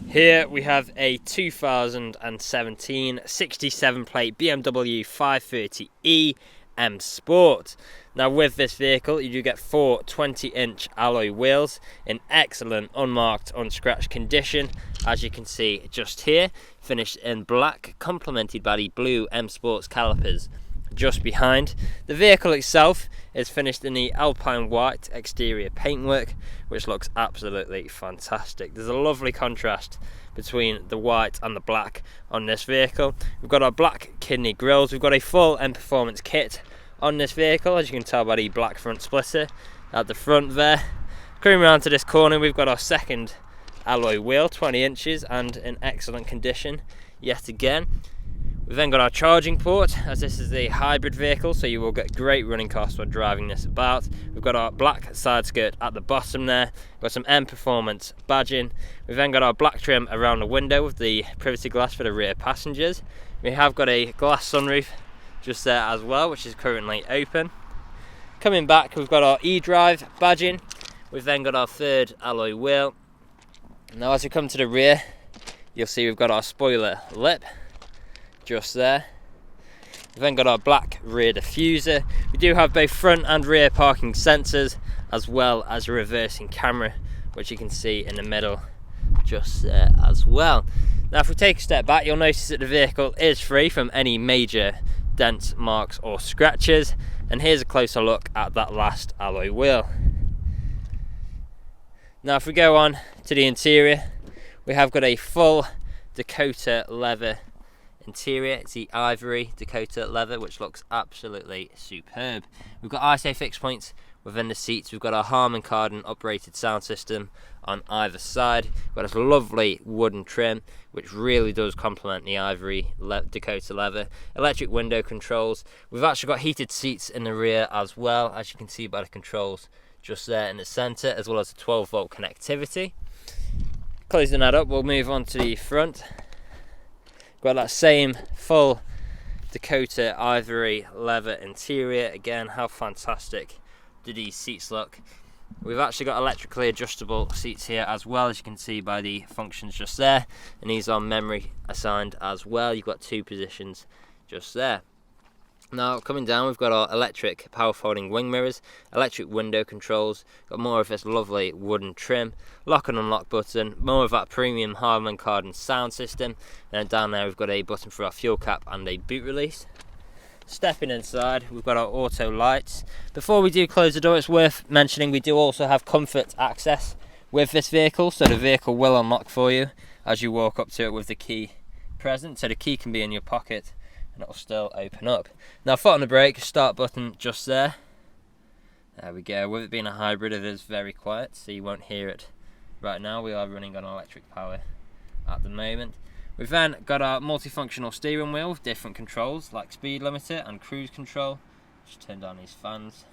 Here we have a 2017 67 plate BMW 530e M Sport. Now with this vehicle you do get 4 20-inch alloy wheels in excellent unmarked, unscratched condition, as you can see just here, finished in black, complemented by the blue M Sports calipers just behind. The vehicle itself is finished in the Alpine white exterior paintwork, which looks absolutely fantastic. There's a lovely contrast between the white and the black on this vehicle. We've got our black kidney grills. We've got a full M Performance kit on this vehicle, as you can tell by the black front splitter at the front there. Coming around to this corner, we've got our second alloy wheel, 20 inches and in excellent condition yet again. We've then got our charging port, as this is a hybrid vehicle, so you will get great running costs when driving this about. We've got our black side skirt at the bottom there. We've got some M Performance badging. We've then got our black trim around the window with the privacy glass for the rear passengers. We have got a glass sunroof just there as well, which is currently open. Coming back, we've got our eDrive badging. We've then got our third alloy wheel. Now as we come to the rear, you'll see we've got our spoiler lip just there. We've then got our black rear diffuser. We do have both front and rear parking sensors, as well as a reversing camera, which you can see in the middle just there as well. Now if we take a step back, you'll notice that the vehicle is free from any major dents, marks or scratches, and here's a closer look at that last alloy wheel. Now if we go on to the interior, we have got a full Dakota leather interior. It's the ivory Dakota leather, which looks absolutely superb. We've got ISO fixed points within the seats. We've got our Harman Kardon uprated sound system on either side. We've got this lovely wooden trim, which really does complement the ivory Dakota leather. Electric window controls. We've actually got heated seats in the rear as well, as you can see by the controls just there in the center, as well as the 12-volt connectivity. Closing that up, we'll move on to the front. Got that same full Dakota ivory leather interior. Again, how fantastic do these seats look? We've actually got electrically adjustable seats here as well, as you can see by the functions just there, and these are memory assigned as well. You've got 2 positions just there. Now coming down, we've got our electric power folding wing mirrors, electric window controls, got more of this lovely wooden trim, lock and unlock button, more of that premium Harman Kardon sound system, and then down there we've got a button for our fuel cap and a boot release. Stepping inside, we've got our auto lights. Before we do close the door, it's worth mentioning we do also have comfort access with this vehicle, so the vehicle will unlock for you as you walk up to it with the key present, so the key can be in your pocket and it'll still open up. Now foot on the brake, start button just there. There we go. With it being a hybrid, it is very quiet, so you won't hear it right now. We are running on electric power at the moment. We've then got our multifunctional steering wheel with different controls like speed limiter and cruise control. Just turn down these fans.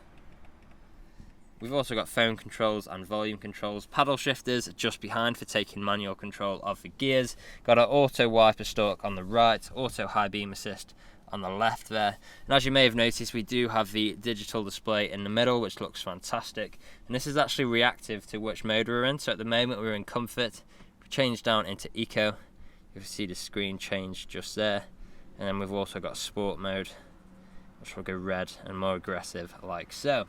We've also got phone controls and volume controls, paddle shifters just behind for taking manual control of the gears. Got our auto wiper stalk on the right, auto high beam assist on the left there. And as you may have noticed, we do have the digital display in the middle, which looks fantastic. And this is actually reactive to which mode we're in. So at the moment we're in comfort. If we change down into eco, you can see the screen change just there. And then we've also got sport mode, which will go red and more aggressive like so.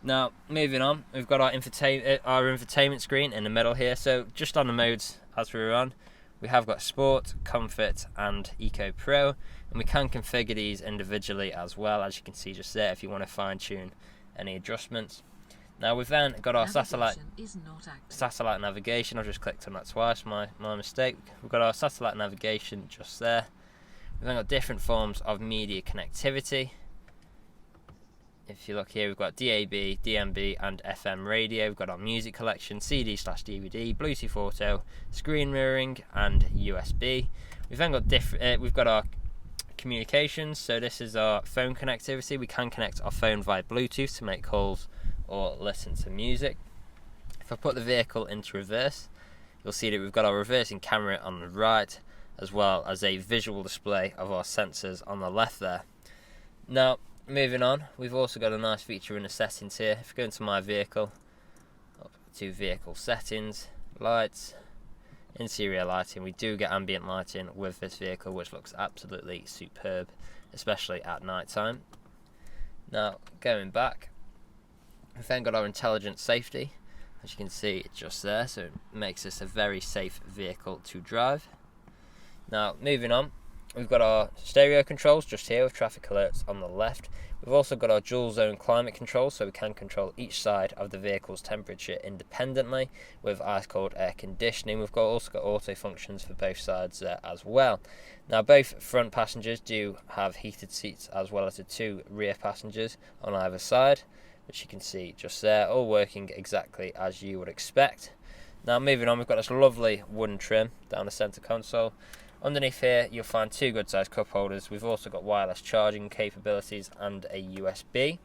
Now moving on, we've got our infotainment screen in the middle here. So just on the modes as we were on, we have got Sport, Comfort and Eco Pro, and we can configure these individually as well, as you can see just there, if you want to fine tune any adjustments. Now we've then got our satellite navigation. I've just clicked on that twice, my mistake. We've got our satellite navigation just there. We've then got different forms of media connectivity. If you look here, we've got DAB, DMB and FM radio. We've got our music collection, CD/DVD, Bluetooth Auto, screen mirroring and USB. We've then got we've got our communications. So this is our phone connectivity. We can connect our phone via Bluetooth to make calls or listen to music. If I put the vehicle into reverse, you'll see that we've got our reversing camera on the right, as well as a visual display of our sensors on the left there. Now moving on, we've also got a nice feature in the settings here. If you go into my vehicle, to vehicle settings, lights, interior lighting. We do get ambient lighting with this vehicle, which looks absolutely superb, especially at night time. Now going back, we've then got our intelligent safety, as you can see just there, so it makes this a very safe vehicle to drive. Now moving on, we've got our stereo controls just here with traffic alerts on the left. We've also got our dual zone climate control, so we can control each side of the vehicle's temperature independently with ice cold air conditioning. We've also got auto functions for both sides there as well. Now both front passengers do have heated seats, as well as the 2 rear passengers on either side, which you can see just there, all working exactly as you would expect. Now moving on, we've got this lovely wooden trim down the centre console. Underneath here you'll find 2 good sized cup holders. We've also got wireless charging capabilities and a USB.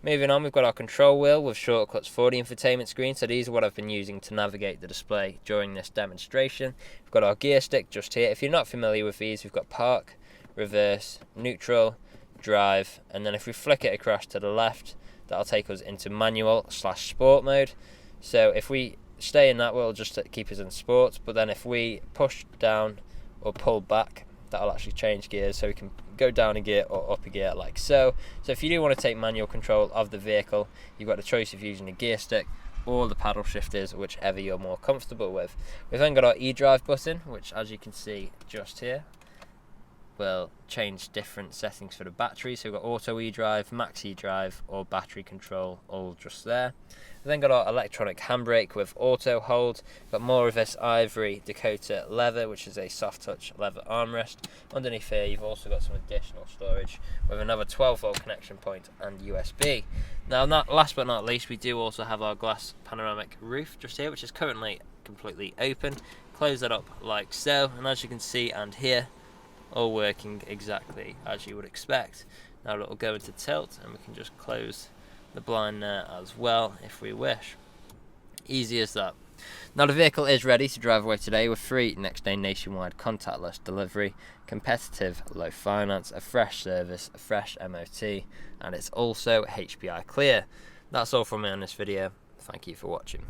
Moving on, we've got our control wheel with shortcuts for the infotainment screen, so these are what I've been using to navigate the display during this demonstration. We've got our gear stick just here. If you're not familiar with these, we've got park, reverse, neutral, drive, and then if we flick it across to the left, that'll take us into manual/sport mode. So if we stay in that, will just keep us in sports, but then if we push down or pull back, that'll actually change gears, so we can go down a gear or up a gear like so. So if you do want to take manual control of the vehicle, you've got the choice of using the gear stick or the paddle shifters, whichever you're more comfortable with. We've then got our eDrive button, which as you can see just here, will change different settings for the battery. So we've got auto eDrive, max eDrive, or battery control, all just there. We've then got our electronic handbrake with auto hold. We've got more of this ivory Dakota leather, which is a soft touch leather armrest. Underneath here you've also got some additional storage with another 12-volt connection point and USB. Now last but not least, we do also have our glass panoramic roof just here, which is currently completely open. Close that up like so, and as you can see and hear, all working exactly as you would expect. Now it'll go into tilt and we can just close the blind there as well if we wish. Easy as that. Now the vehicle is ready to drive away today with free next day nationwide contactless delivery, competitive low finance, a fresh service, a fresh MOT, and it's also HPI clear. That's all from me on this video. Thank you for watching.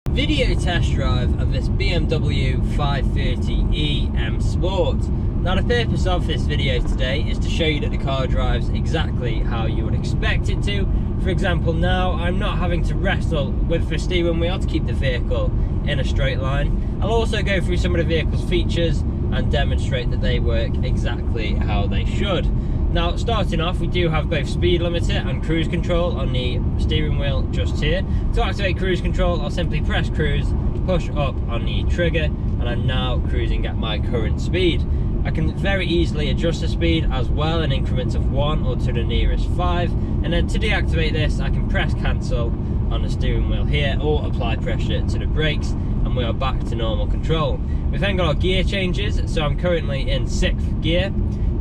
Video test drive of this BMW 530e M Sport. Now the purpose of this video today is to show you that the car drives exactly how you would expect it to. For example, now I'm not having to wrestle with the steering wheel to keep the vehicle in a straight line. I'll also go through some of the vehicle's features and demonstrate that they work exactly how they should. Now starting off, we do have both speed limiter and cruise control on the steering wheel just here. To activate cruise control, I'll simply press cruise, push up on the trigger, and I'm now cruising at my current speed. I can very easily adjust the speed as well in increments of 1 or to the nearest 5, and then to deactivate this I can press cancel on the steering wheel here or apply pressure to the brakes, and we are back to normal control. We've then got our gear changes, so I'm currently in 6th gear,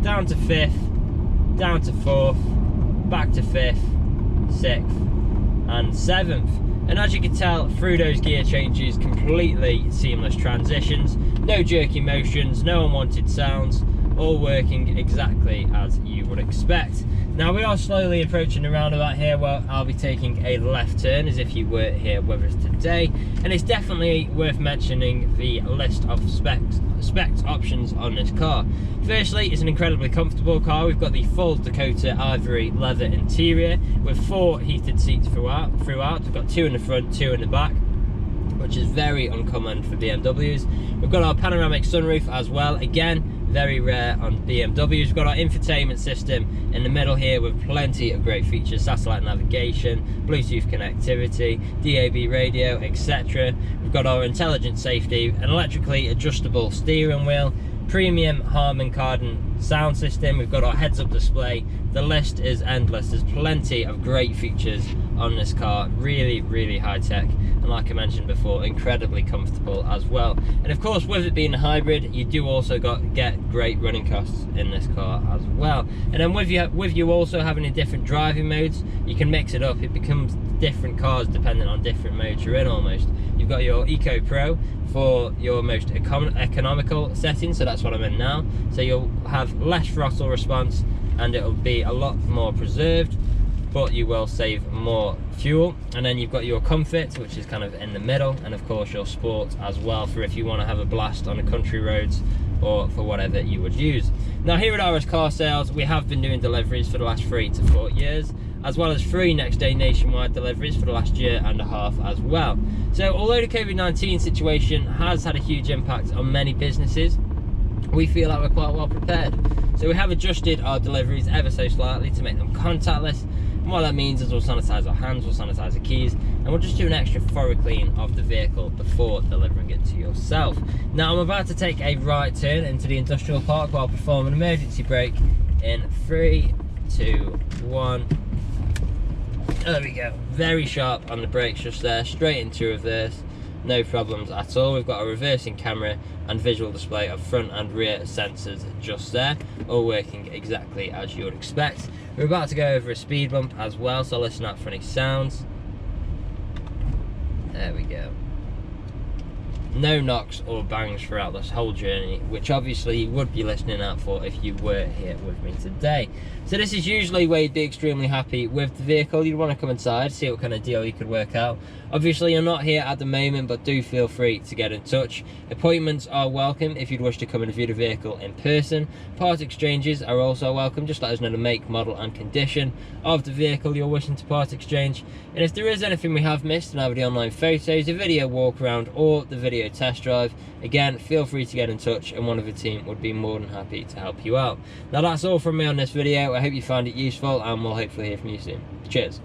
down to 5th, down to 4th, back to 5th, 6th and 7th. And as you can tell through those gear changes, completely seamless transitions, no jerky motions, no unwanted sounds, all working exactly as you would expect. Now we are slowly approaching the roundabout here where I'll be taking a left turn as if you were here with us today, and it's definitely worth mentioning the list of spec options on this car. Firstly, it's an incredibly comfortable car. We've got the full Dakota ivory leather interior with 4 heated seats throughout. We've got 2 in the front, 2 in the back, which is very uncommon for BMWs. We've got our panoramic sunroof as well, again very rare on BMWs. We've got our infotainment system in the middle here with plenty of great features: satellite navigation, Bluetooth connectivity, DAB radio, etc. We've got our intelligent safety, an electrically adjustable steering wheel, premium Harman Kardon sound system. We've got our heads-up display. The list is endless. There's plenty of great features on this car. Really high tech, and like I mentioned before, incredibly comfortable as well. And of course, with it being a hybrid, you do also get great running costs in this car as well. And then with you also having a different driving modes, you can mix it up. It becomes different cars depending on different modes you're in almost. You've got your Eco Pro for your most economical setting, so that's what I'm in now. So you'll have less throttle response and it'll be a lot more preserved. but you will save more fuel. And then you've got your comfort, which is kind of in the middle, and of course your sport as well, for if you want to have a blast on the country roads or for whatever you would use. Now here at RS Car Sales, we have been doing deliveries for the last 3 to 4 years, as well as free next day nationwide deliveries for the last 1.5 years as well. So although the COVID-19 situation has had a huge impact on many businesses, we feel like we're quite well prepared. So we have adjusted our deliveries ever so slightly to make them contactless. And what that means is we'll sanitize our hands, we'll sanitize the keys, and we'll just do an extra thorough clean of the vehicle before delivering it to yourself. Now I'm about to take a right turn into the industrial park while performing an emergency brake in 3, 2, 1. There we go. Very sharp on the brakes just there, straight into reverse. No problems at all. We've got a reversing camera and visual display of front and rear sensors just there, all working exactly as you would expect. We're about to go over a speed bump as well, so listen out for any sounds. There we go. No knocks or bangs throughout this whole journey, which obviously you would be listening out for if you were here with me today. So this is usually where you'd be extremely happy with the vehicle. You'd want to come inside, see what kind of deal you could work out. Obviously you're not here at the moment, but do feel free to get in touch. Appointments are welcome if you'd wish to come and view the vehicle in person. Part exchanges are also welcome. Just let us know the make, model and condition of the vehicle you're wishing to part exchange. And if there is anything we have missed in either the online photos, a video walk around or the video test drive, again feel free to get in touch and one of the team would be more than happy to help you out. Now that's all from me on this video. I hope you found it useful and we'll hopefully hear from you soon. Cheers.